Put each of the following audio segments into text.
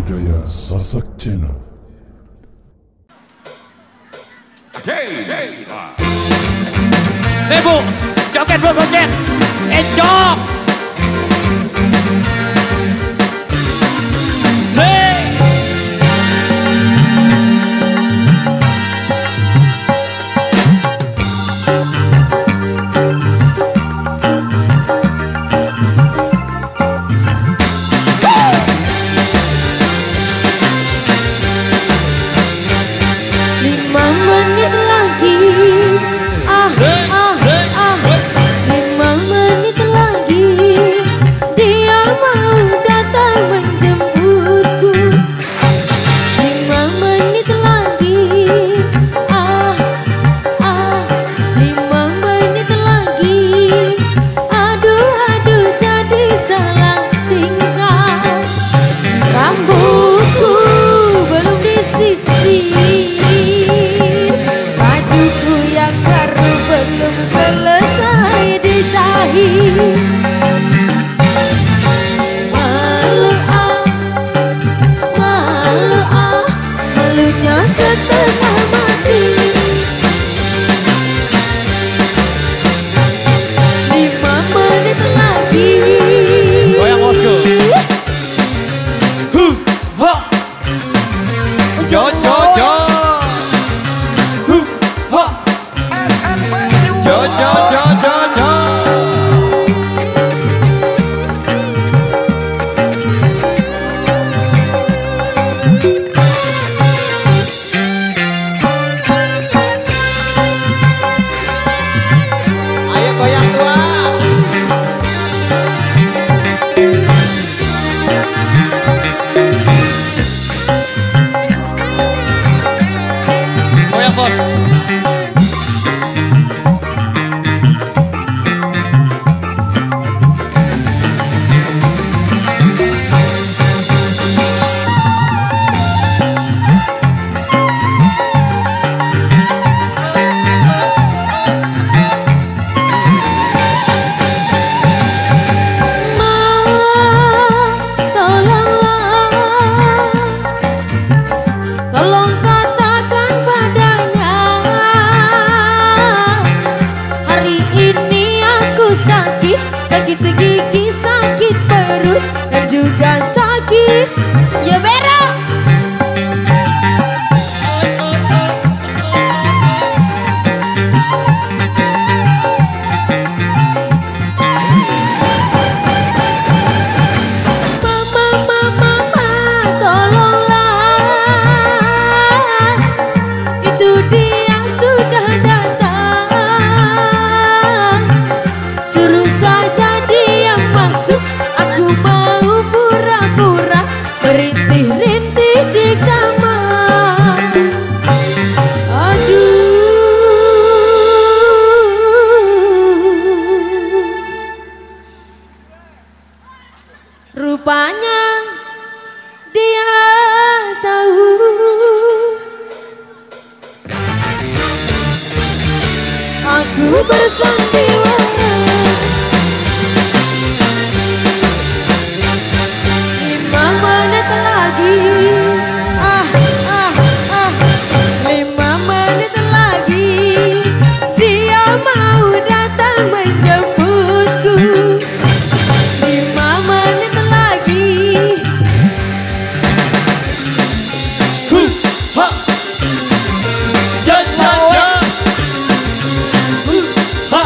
budaya Sasak Channel. Bu, joget bu, joget. Jok. Setengah mati 5 menit lagi. Goyang bosku. Ha. Jo jo jo. Ha. Jo jo jo jo jo. Sakit gigi, sakit perut, dan juga sakit ya Vera. Mama, tolonglah, itu dia sudah datang. Suruh saja dia masuk, aku mau pura-pura merintih-rintih di kamar. Aduh, rupanya dia tahu aku bersandiwara. 5 menit lagi, 5 menit lagi, dia mau datang menjemputku. 5 menit lagi. Ha. Ja ja ja. Ha.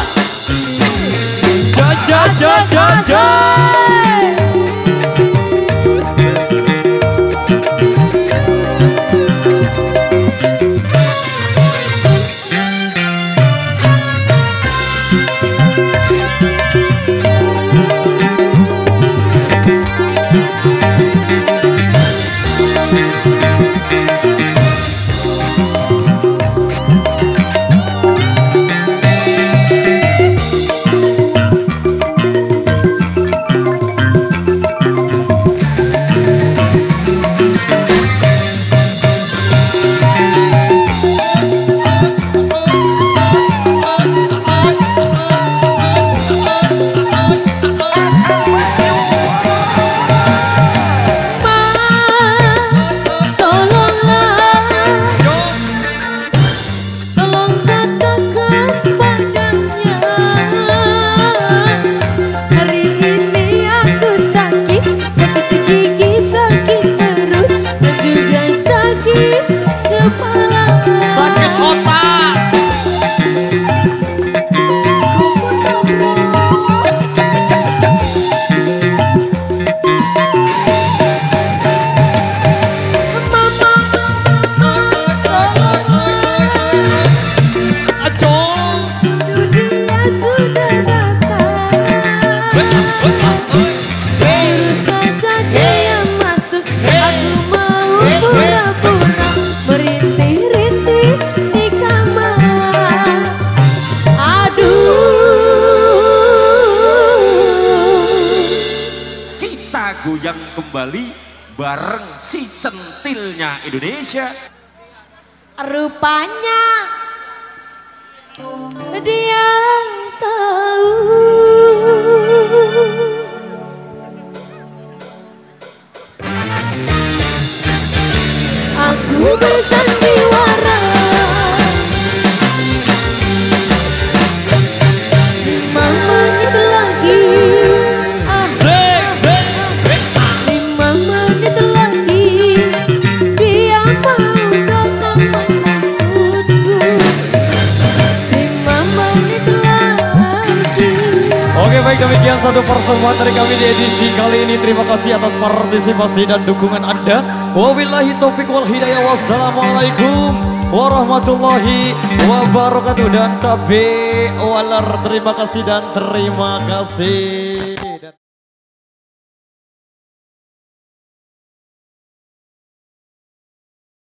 bergoyang kembali bareng si centilnya Indonesia. Rupanya dia tahu aku bersandiwara 5 menit lagi. 5 menit lagi dia mau datang menjemputku. 5 menit lagi. Oke, baik, demikian satu persembahan dari kami di edisi kali ini. Terima kasih atas partisipasi dan dukungan Anda. Wabillahi taufiq wal hidayah. Wassalamualaikum warahmatullahi wabarakatuh. Dan tabi walar, terima kasih dan terima kasih.